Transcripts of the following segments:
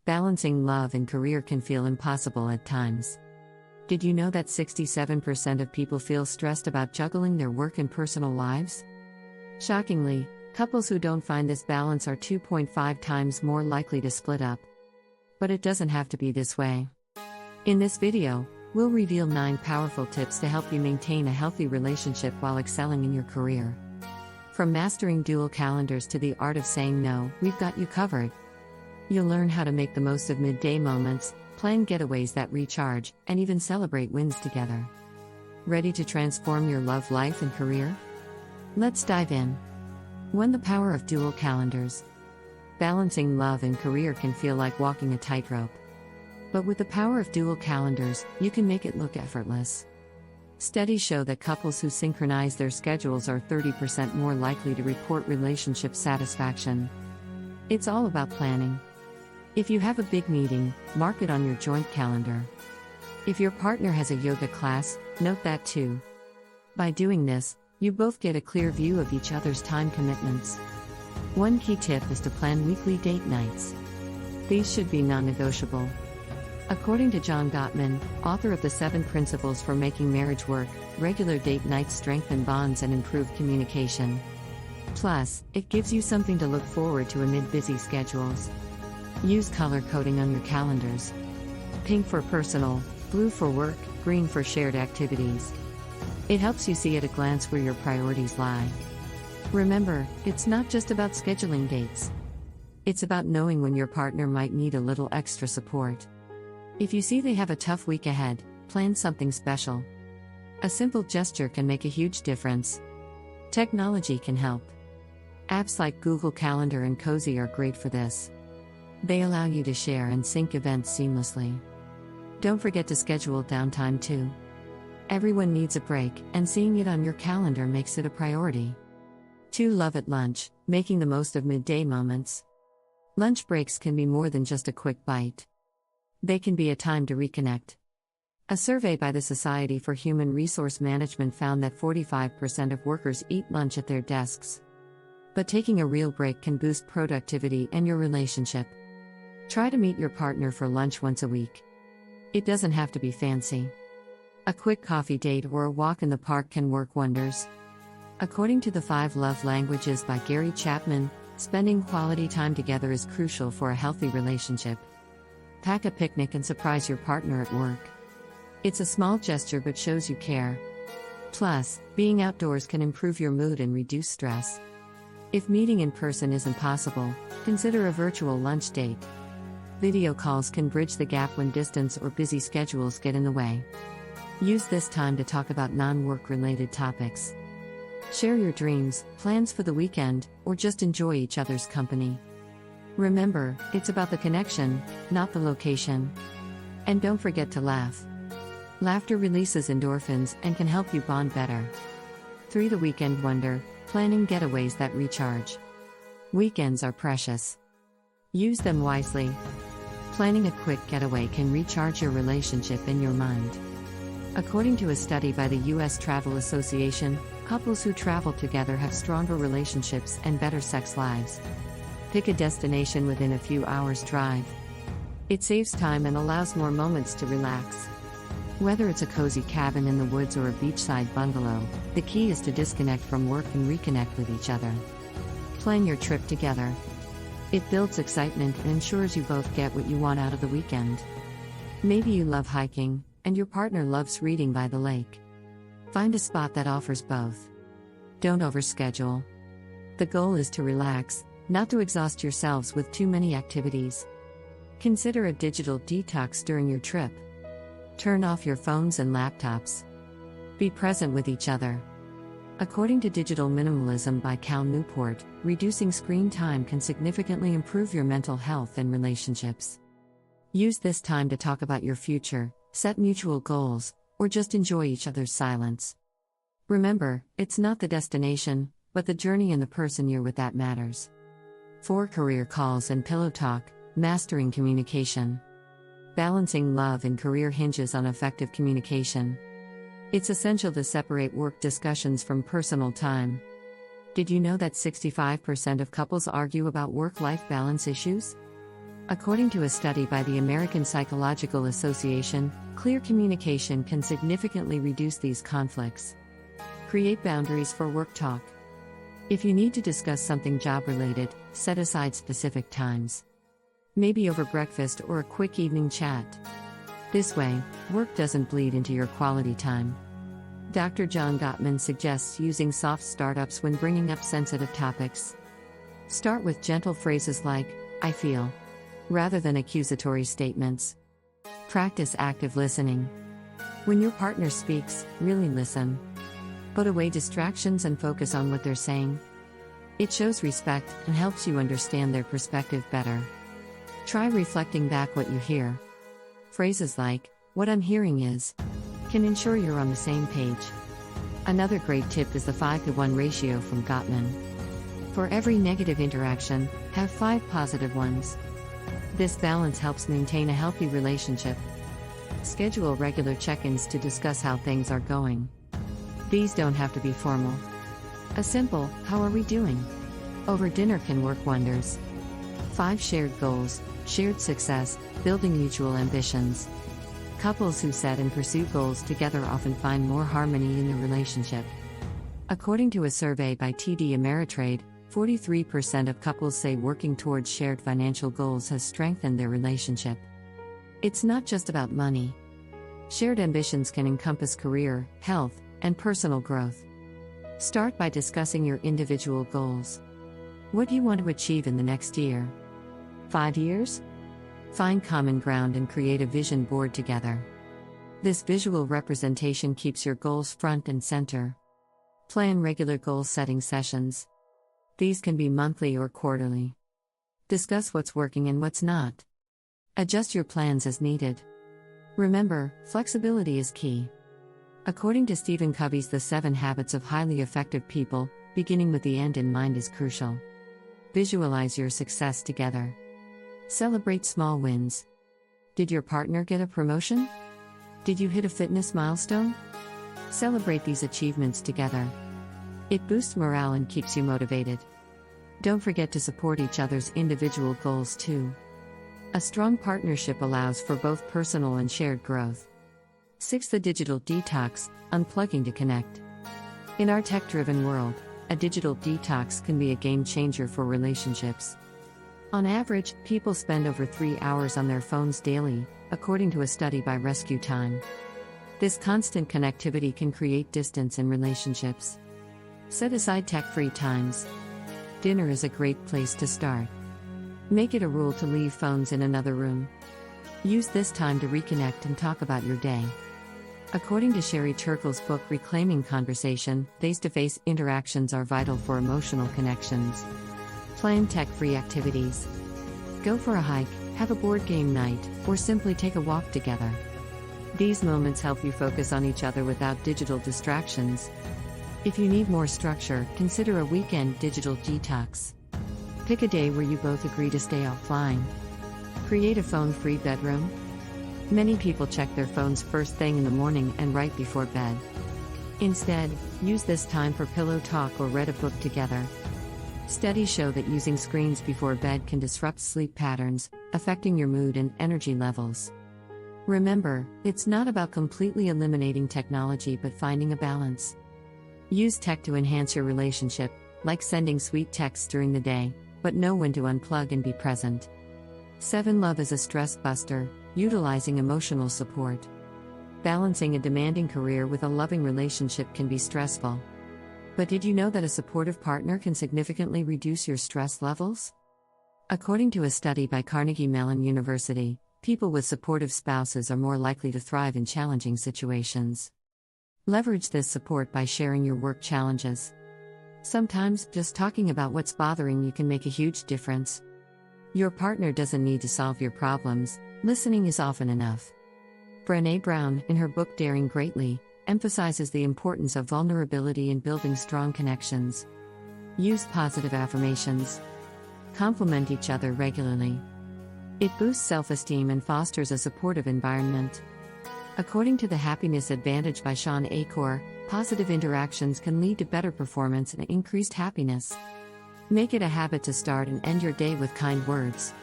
Balancing love and career can feel impossible at times. Did you know that 67% of people feel stressed about juggling their work and personal lives? Shockingly, couples who don't find this balance are 2.5 times more likely to split up. But it doesn't have to be this way. In this video, we'll reveal 9 powerful tips to help you maintain a healthy relationship while excelling in your career. From mastering dual calendars to the art of saying no, we've got you covered. You'll learn how to make the most of midday moments, plan getaways that recharge, and even celebrate wins together. Ready to transform your love life and career? Let's dive in. 1. The power of dual calendars. Balancing love and career can feel like walking a tightrope. But with the power of dual calendars, you can make it look effortless. Studies show that couples who synchronize their schedules are 30% more likely to report relationship satisfaction. It's all about planning. If you have a big meeting, mark it on your joint calendar. If your partner has a yoga class, note that too. By doing this, you both get a clear view of each other's time commitments. One key tip is to plan weekly date nights. These should be non-negotiable. According to John Gottman, author of the 7 Principles for Making Marriage Work, regular date nights strengthen bonds and improve communication. Plus, it gives you something to look forward to amid busy schedules. Use color coding on your calendars. Pink for personal, blue for work, green for shared activities. It helps you see at a glance where your priorities lie. Remember, it's not just about scheduling dates. It's about knowing when your partner might need a little extra support. If you see they have a tough week ahead, plan something special. A simple gesture can make a huge difference. Technology can help. Apps like Google Calendar and Cozy are great for this. They allow you to share and sync events seamlessly. Don't forget to schedule downtime too. Everyone needs a break, and seeing it on your calendar makes it a priority. 2. Love at lunch, making the most of midday moments. Lunch breaks can be more than just a quick bite. They can be a time to reconnect. A survey by the Society for Human Resource Management found that 45% of workers eat lunch at their desks. But taking a real break can boost productivity and your relationship. Try to meet your partner for lunch once a week. It doesn't have to be fancy. A quick coffee date or a walk in the park can work wonders. According to the 5 Love Languages by Gary Chapman, spending quality time together is crucial for a healthy relationship. Pack a picnic and surprise your partner at work. It's a small gesture but shows you care. Plus, being outdoors can improve your mood and reduce stress. If meeting in person isn't possible, consider a virtual lunch date. Video calls can bridge the gap when distance or busy schedules get in the way. Use this time to talk about non-work related topics. Share your dreams, plans for the weekend, or just enjoy each other's company. Remember, it's about the connection, not the location. And don't forget to laugh. Laughter releases endorphins and can help you bond better. 3. The weekend wonder, planning getaways that recharge. Weekends are precious. Use them wisely. Planning a quick getaway can recharge your relationship and your mind. According to a study by the U.S. Travel Association, couples who travel together have stronger relationships and better sex lives. Pick a destination within a few hours' drive. It saves time and allows more moments to relax. Whether it's a cozy cabin in the woods or a beachside bungalow, the key is to disconnect from work and reconnect with each other. Plan your trip together. It builds excitement and ensures you both get what you want out of the weekend. Maybe you love hiking, and your partner loves reading by the lake. Find a spot that offers both. Don't overschedule. The goal is to relax, not to exhaust yourselves with too many activities. Consider a digital detox during your trip. Turn off your phones and laptops. Be present with each other. According to Digital Minimalism by Cal Newport, reducing screen time can significantly improve your mental health and relationships. Use this time to talk about your future, set mutual goals, or just enjoy each other's silence. Remember, it's not the destination, but the journey and the person you're with that matters. 4. Career calls and pillow talk, mastering communication. Balancing love and career hinges on effective communication. It's essential to separate work discussions from personal time. Did you know that 65% of couples argue about work-life balance issues? According to a study by the American Psychological Association, clear communication can significantly reduce these conflicts. Create boundaries for work talk. If you need to discuss something job-related, set aside specific times. Maybe over breakfast or a quick evening chat. This way, work doesn't bleed into your quality time. Dr. John Gottman suggests using soft startups when bringing up sensitive topics. Start with gentle phrases like, "I feel," rather than accusatory statements. Practice active listening. When your partner speaks, really listen. Put away distractions and focus on what they're saying. It shows respect and helps you understand their perspective better. Try reflecting back what you hear. Phrases like, "What I'm hearing is," can ensure you're on the same page. Another great tip is the 5-to-1 ratio from Gottman. For every negative interaction, have 5 positive ones. This balance helps maintain a healthy relationship. Schedule regular check-ins to discuss how things are going. These don't have to be formal. A simple, "How are we doing?" over dinner can work wonders. 5 shared goals, shared success, building mutual ambitions. Couples who set and pursue goals together often find more harmony in their relationship. According to a survey by TD Ameritrade, 43% of couples say working towards shared financial goals has strengthened their relationship. It's not just about money. Shared ambitions can encompass career, health, and personal growth. Start by discussing your individual goals. What do you want to achieve in the next year? 5 years? Find common ground and create a vision board together. This visual representation keeps your goals front and center. Plan regular goal-setting sessions. These can be monthly or quarterly. Discuss what's working and what's not. Adjust your plans as needed. Remember, flexibility is key. According to Stephen Covey's The 7 Habits of Highly Effective People, beginning with the end in mind is crucial. Visualize your success together. Celebrate small wins. Did your partner get a promotion? Did you hit a fitness milestone? Celebrate these achievements together. It boosts morale and keeps you motivated. Don't forget to support each other's individual goals too. A strong partnership allows for both personal and shared growth. 6. The digital detox, unplugging to connect. In our tech-driven world, a digital detox can be a game changer for relationships. On average, people spend over 3 hours on their phones daily, according to a study by Rescue Time. This constant connectivity can create distance in relationships. Set aside tech-free times. Dinner is a great place to start. Make it a rule to leave phones in another room. Use this time to reconnect and talk about your day. According to Sherry Turkle's book Reclaiming Conversation, face-to-face interactions are vital for emotional connections. Plan tech-free activities. Go for a hike, have a board game night, or simply take a walk together. These moments help you focus on each other without digital distractions. If you need more structure, consider a weekend digital detox. Pick a day where you both agree to stay offline. Create a phone-free bedroom. Many people check their phones first thing in the morning and right before bed. Instead, use this time for pillow talk or read a book together. Studies show that using screens before bed can disrupt sleep patterns, affecting your mood and energy levels. Remember, it's not about completely eliminating technology but finding a balance. Use tech to enhance your relationship, like sending sweet texts during the day, but know when to unplug and be present. 7. Love is a stress buster, utilizing emotional support. Balancing a demanding career with a loving relationship can be stressful. But did you know that a supportive partner can significantly reduce your stress levels? According to a study by Carnegie Mellon University, people with supportive spouses are more likely to thrive in challenging situations. Leverage this support by sharing your work challenges. Sometimes, just talking about what's bothering you can make a huge difference. Your partner doesn't need to solve your problems, listening is often enough. Brené Brown, in her book Daring Greatly, emphasizes the importance of vulnerability in building strong connections. Use positive affirmations. Compliment each other regularly. It boosts self-esteem and fosters a supportive environment. According to The Happiness Advantage by Sean Acor, positive interactions can lead to better performance and increased happiness. Make it a habit to start and end your day with kind words.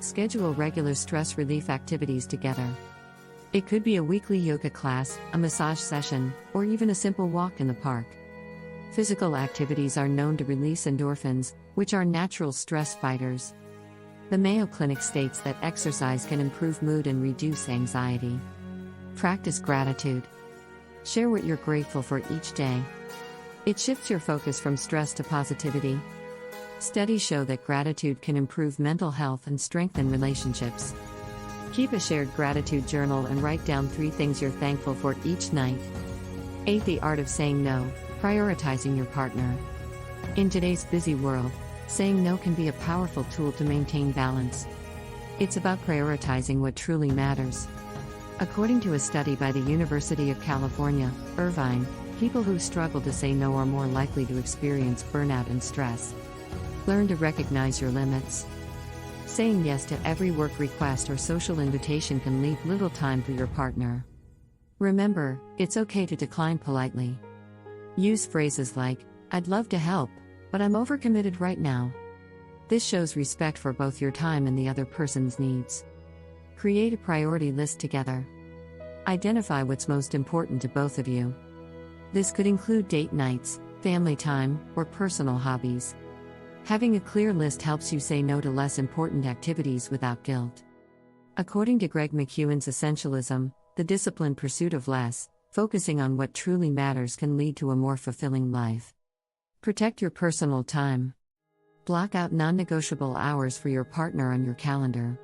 Schedule regular stress relief activities together. It could be a weekly yoga class, a massage session, or even a simple walk in the park. Physical activities are known to release endorphins, which are natural stress fighters. The Mayo Clinic states that exercise can improve mood and reduce anxiety. Practice gratitude. Share what you're grateful for each day. It shifts your focus from stress to positivity. Studies show that gratitude can improve mental health and strengthen relationships. Keep a shared gratitude journal and write down 3 things you're thankful for each night. 8. The art of saying no, prioritizing your partner. In today's busy world, saying no can be a powerful tool to maintain balance. It's about prioritizing what truly matters. According to a study by the University of California, Irvine, people who struggle to say no are more likely to experience burnout and stress. Learn to recognize your limits. Saying yes to every work request or social invitation can leave little time for your partner. Remember, it's okay to decline politely. Use phrases like, "I'd love to help, but I'm overcommitted right now." This shows respect for both your time and the other person's needs. Create a priority list together. Identify what's most important to both of you. This could include date nights, family time, or personal hobbies. Having a clear list helps you say no to less important activities without guilt. According to Greg McKeown's Essentialism, the disciplined pursuit of less, focusing on what truly matters can lead to a more fulfilling life. Protect your personal time. Block out non-negotiable hours for your partner on your calendar.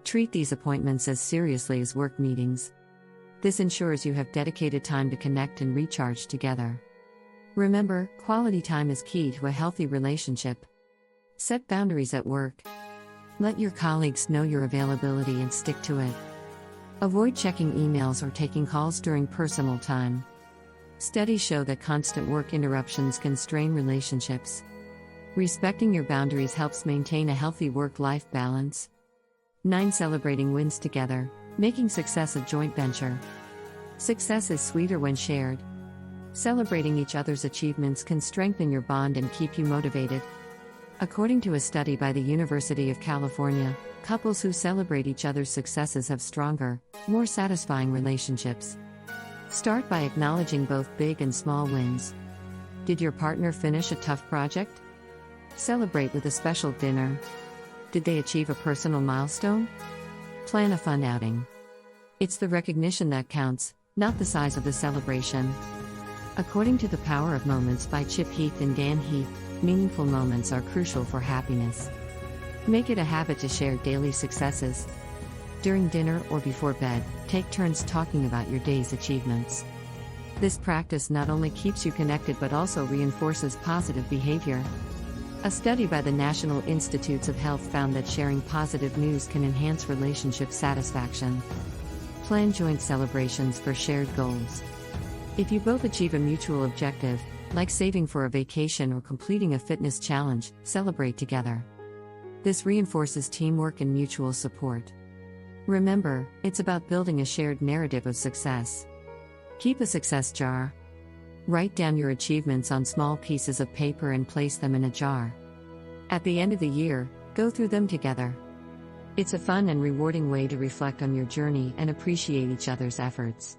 Treat these appointments as seriously as work meetings. This ensures you have dedicated time to connect and recharge together. Remember, quality time is key to a healthy relationship. Set boundaries at work. Let your colleagues know your availability and stick to it. Avoid checking emails or taking calls during personal time. Studies show that constant work interruptions can strain relationships. Respecting your boundaries helps maintain a healthy work-life balance. 9. Celebrating wins together, making success a joint venture. Success is sweeter when shared. Celebrating each other's achievements can strengthen your bond and keep you motivated. According to a study by the University of California, couples who celebrate each other's successes have stronger, more satisfying relationships. Start by acknowledging both big and small wins. Did your partner finish a tough project? Celebrate with a special dinner. Did they achieve a personal milestone? Plan a fun outing. It's the recognition that counts, not the size of the celebration. According to The Power of Moments by Chip Heath and Dan Heath, meaningful moments are crucial for happiness. Make it a habit to share daily successes. During dinner or before bed, take turns talking about your day's achievements. This practice not only keeps you connected but also reinforces positive behavior. A study by the National Institutes of Health found that sharing positive news can enhance relationship satisfaction. Plan joint celebrations for shared goals. If you both achieve a mutual objective, like saving for a vacation or completing a fitness challenge, celebrate together. This reinforces teamwork and mutual support. Remember, it's about building a shared narrative of success. Keep a success jar. Write down your achievements on small pieces of paper and place them in a jar. At the end of the year, go through them together. It's a fun and rewarding way to reflect on your journey and appreciate each other's efforts.